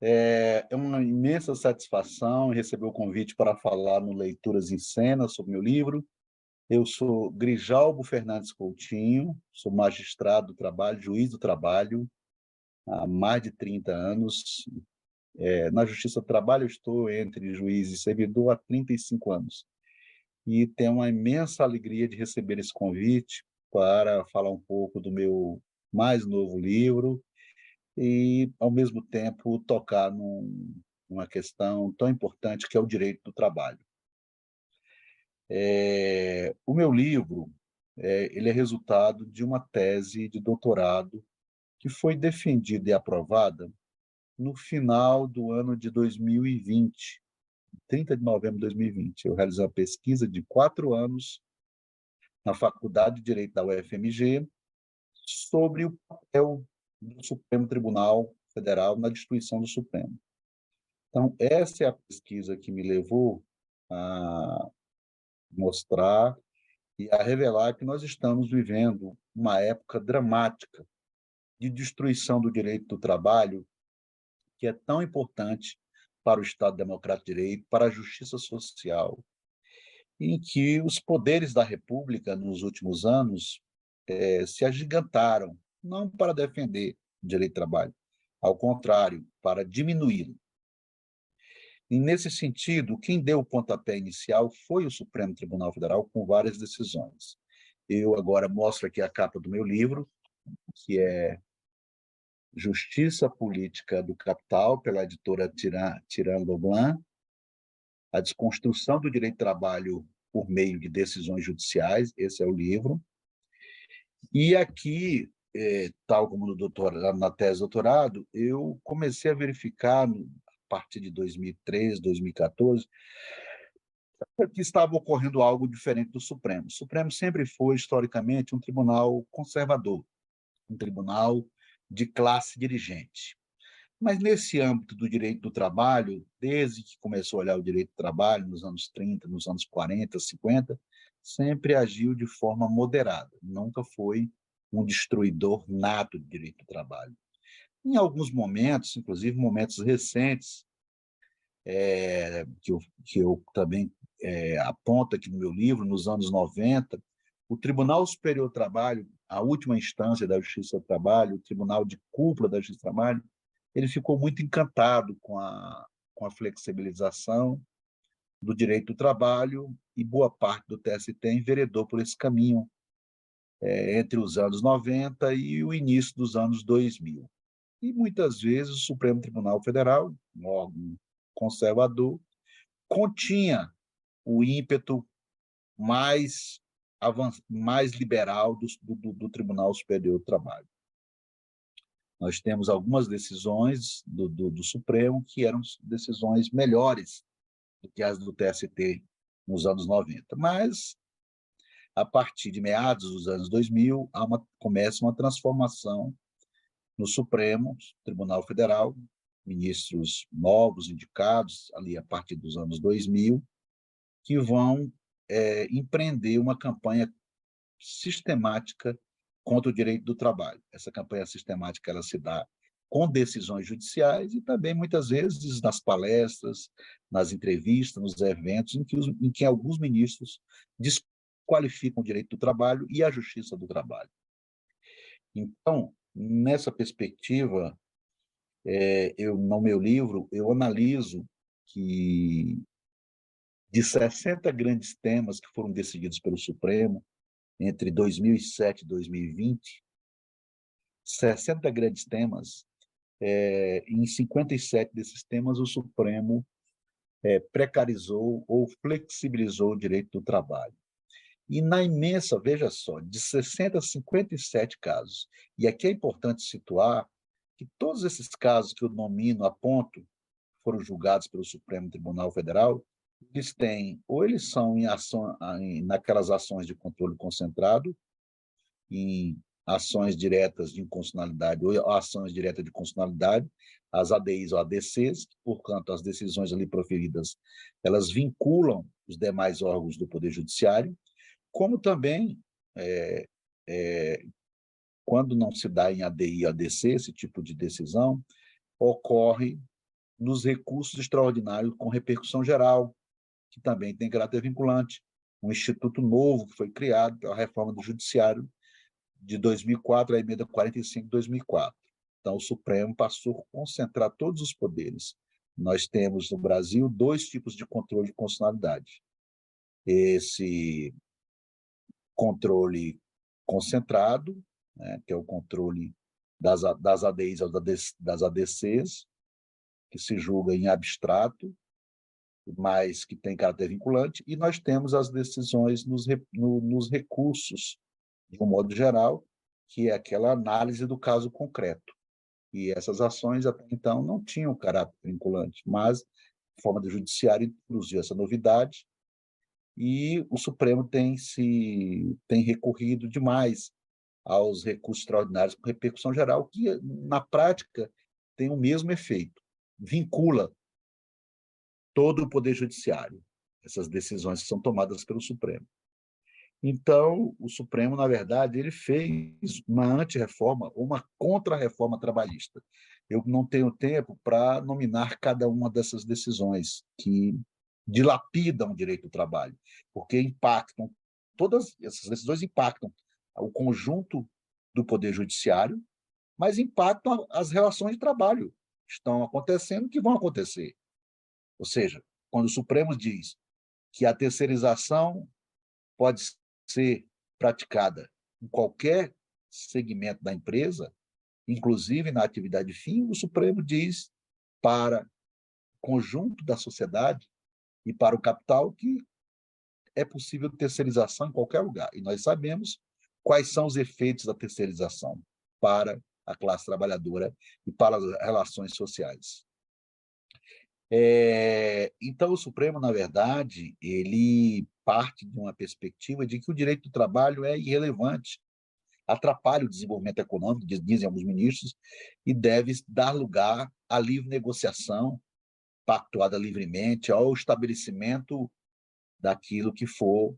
É uma imensa satisfação receber o convite para falar no Leituras em Cena sobre meu livro. Eu sou Grijalbo Fernandes Coutinho, sou magistrado do trabalho, juiz do trabalho há mais de 30 anos. Na Justiça do Trabalho eu estou entre juiz e servidor há 35 anos. E tenho uma imensa alegria de receber esse convite para falar um pouco do meu mais novo livro e, ao mesmo tempo, tocar numa questão tão importante que é o direito do trabalho. O meu livro, ele é resultado de uma tese de doutorado que foi defendida e aprovada no final do ano de 2020, 30 de novembro de 2020. Eu realizei uma pesquisa de 4 anos na Faculdade de Direito da UFMG sobre o papel do Supremo Tribunal Federal na destituição do Supremo. Então, essa é a pesquisa que me levou a mostrar e a revelar que nós estamos vivendo uma época dramática de destruição do direito do trabalho, que é tão importante para o Estado Democrático de Direito, para a justiça social, em que os poderes da República, nos últimos anos, se agigantaram, não para defender o direito do trabalho, ao contrário, para diminuí-lo. E, nesse sentido, quem deu o pontapé inicial foi o Supremo Tribunal Federal, com várias decisões. Eu agora mostro aqui a capa do meu livro, que é Justiça Política do Capital, pela editora Tirant Leblanc, a desconstrução do direito do trabalho por meio de decisões judiciais, esse é o livro. E aqui, tal como no doutorado, na tese de doutorado, eu comecei a verificar, a partir de 2013, 2014, que estava ocorrendo algo diferente do Supremo. O Supremo sempre foi, historicamente, um tribunal conservador, um tribunal de classe dirigente. Mas, nesse âmbito do direito do trabalho, desde que começou a olhar o direito do trabalho, nos anos 30, nos anos 40, 50, sempre agiu de forma moderada, nunca foi um destruidor nato do direito do trabalho. Em alguns momentos, inclusive momentos recentes, que eu também aponto aqui no meu livro, nos anos 90, o Tribunal Superior do Trabalho, a última instância da Justiça do Trabalho, o Tribunal de Cúpula da Justiça do Trabalho, ele ficou muito encantado com a flexibilização do direito do trabalho e boa parte do TST enveredou por esse caminho entre os anos 90 e o início dos anos 2000. E, muitas vezes, o Supremo Tribunal Federal, um órgão conservador, continha o ímpeto mais, mais liberal do Tribunal Superior do Trabalho. Nós temos algumas decisões do Supremo que eram decisões melhores do que as do TST nos anos 90, mas, a partir de meados dos anos 2000, começa uma transformação no Supremo Tribunal Federal, ministros novos indicados ali a partir dos anos 2000, que vão empreender uma campanha sistemática contra o direito do trabalho. Essa campanha sistemática ela se dá com decisões judiciais e também, muitas vezes, nas palestras, nas entrevistas, nos eventos, em que alguns ministros desqualificam o direito do trabalho e a justiça do trabalho. Então, nessa perspectiva, no meu livro, eu analiso que, de 60 grandes temas que foram decididos pelo Supremo entre 2007 e 2020, 60 grandes temas, em 57 desses temas o Supremo precarizou ou flexibilizou o direito do trabalho. E na imensa, veja só, de 60 a 57 casos, e aqui é importante situar que todos esses casos que eu nomino, aponto, foram julgados pelo Supremo Tribunal Federal, eles são naquelas ações de controle concentrado, em ações diretas de inconstitucionalidade ou ações diretas de constitucionalidade, as ADIs ou ADCs, portanto, as decisões ali proferidas, elas vinculam os demais órgãos do Poder Judiciário, como também, quando não se dá em ADI ou ADC, esse tipo de decisão, ocorre nos recursos extraordinários com repercussão geral, que também tem caráter vinculante, um instituto novo que foi criado pela reforma do Judiciário de 2004, a emenda 45 de 2004. Então, o Supremo passou a concentrar todos os poderes. Nós temos no Brasil dois tipos de controle de constitucionalidade. Esse controle concentrado, né, que é o controle das ADIs ou das ADCs, que se julga em abstrato, mas que tem caráter vinculante, e nós temos as decisões nos recursos, de um modo geral, que é aquela análise do caso concreto. E essas ações, até então, não tinham caráter vinculante, mas a forma do judiciário introduziu essa novidade e o Supremo tem recorrido demais aos recursos extraordinários com repercussão geral, que, na prática, tem o mesmo efeito, vincula todo o Poder Judiciário, essas decisões que são tomadas pelo Supremo. Então, o Supremo, na verdade, ele fez uma antirreforma, uma contra-reforma trabalhista. Eu não tenho tempo para nominar cada uma dessas decisões que dilapidam o direito do trabalho, porque impactam, todas essas decisões impactam o conjunto do Poder Judiciário, mas impactam as relações de trabalho que estão acontecendo, que vão acontecer. Ou seja, quando o Supremo diz que a terceirização pode ser praticada em qualquer segmento da empresa, inclusive na atividade fim, o Supremo diz para o conjunto da sociedade e para o capital que é possível terceirização em qualquer lugar. E nós sabemos quais são os efeitos da terceirização para a classe trabalhadora e para as relações sociais. Então, o Supremo, na verdade, ele parte de uma perspectiva de que o direito do trabalho é irrelevante, atrapalha o desenvolvimento econômico, dizem alguns ministros, e deve dar lugar à livre negociação, pactuada livremente, ao estabelecimento daquilo que for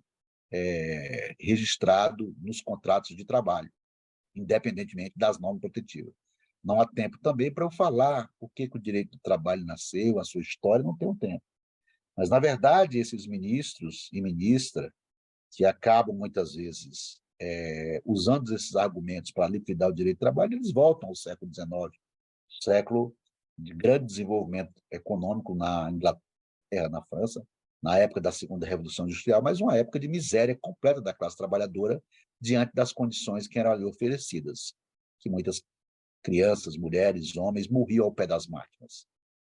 registrado nos contratos de trabalho, independentemente das normas protetivas. Não há tempo também para eu falar por que o direito do trabalho nasceu, a sua história, não tem um tempo. Mas, na verdade, esses ministros e ministras, que acabam, muitas vezes, usando esses argumentos para liquidar o direito do trabalho, eles voltam ao século XIX, século de grande desenvolvimento econômico na Inglaterra, na França, na época da Segunda Revolução Industrial, mas uma época de miséria completa da classe trabalhadora diante das condições que eram ali oferecidas, que muitas crianças, mulheres, homens morriam ao pé das máquinas.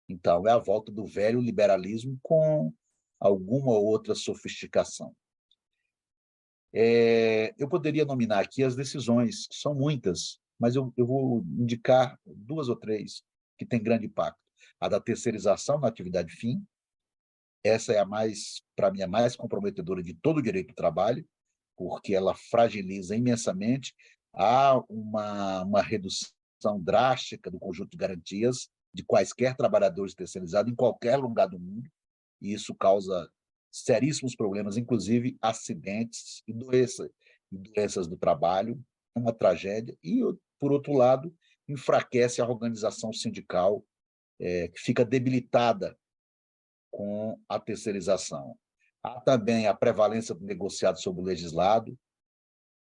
Então, é a volta do velho liberalismo com alguma outra sofisticação. Eu poderia nominar aqui as decisões, que são muitas, mas eu vou indicar duas ou três que têm grande impacto. A da terceirização na atividade fim, essa é para mim, a mais comprometedora de todo o direito do trabalho, porque ela fragiliza imensamente, há uma redução drástica do conjunto de garantias de quaisquer trabalhadores terceirizados em qualquer lugar do mundo, e isso causa seríssimos problemas, inclusive acidentes e doenças do trabalho, é uma tragédia, e, por outro lado, enfraquece a organização sindical, que fica debilitada com a terceirização. Há também a prevalência do negociado sobre o legislado,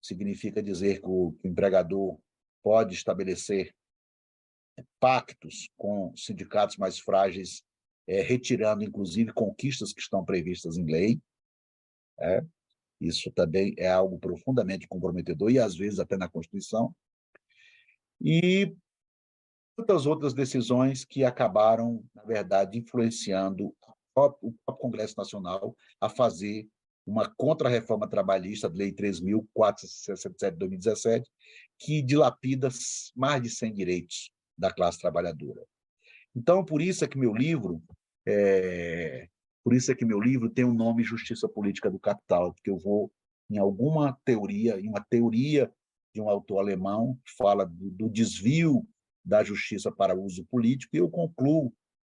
significa dizer que o empregador pode estabelecer pactos com sindicatos mais frágeis, retirando, inclusive, conquistas que estão previstas em lei. Isso também é algo profundamente comprometedor, e às vezes até na Constituição. E muitas outras decisões que acabaram, na verdade, influenciando o próprio Congresso Nacional a fazer uma contra-reforma trabalhista, a Lei 3.467 de 2017, que dilapida mais de 100 direitos da classe trabalhadora. Então, por isso é que meu livro tem o nome Justiça Política do Capital, porque eu vou em alguma teoria, em uma teoria de um autor alemão que fala do desvio da justiça para uso político, e eu concluo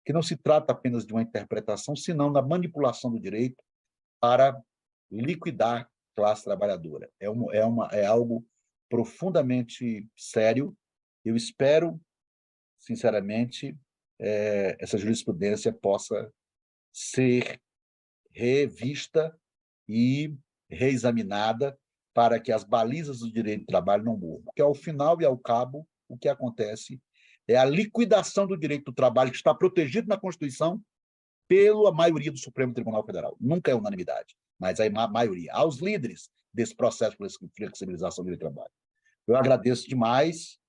que não se trata apenas de uma interpretação, senão da manipulação do direito para liquidar a classe trabalhadora. É algo profundamente sério. Eu espero, sinceramente, essa jurisprudência possa ser revista e reexaminada para que as balizas do direito do trabalho não morram. Porque, ao final e ao cabo, o que acontece é a liquidação do direito do trabalho, que está protegido na Constituição pela maioria do Supremo Tribunal Federal. Nunca é unanimidade, mas a maioria. Aos líderes desse processo de flexibilização do direito do trabalho. Eu agradeço demais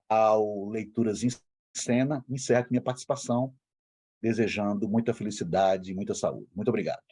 ao Leituras em Cena, encerro minha participação, desejando muita felicidade e muita saúde. Muito obrigado.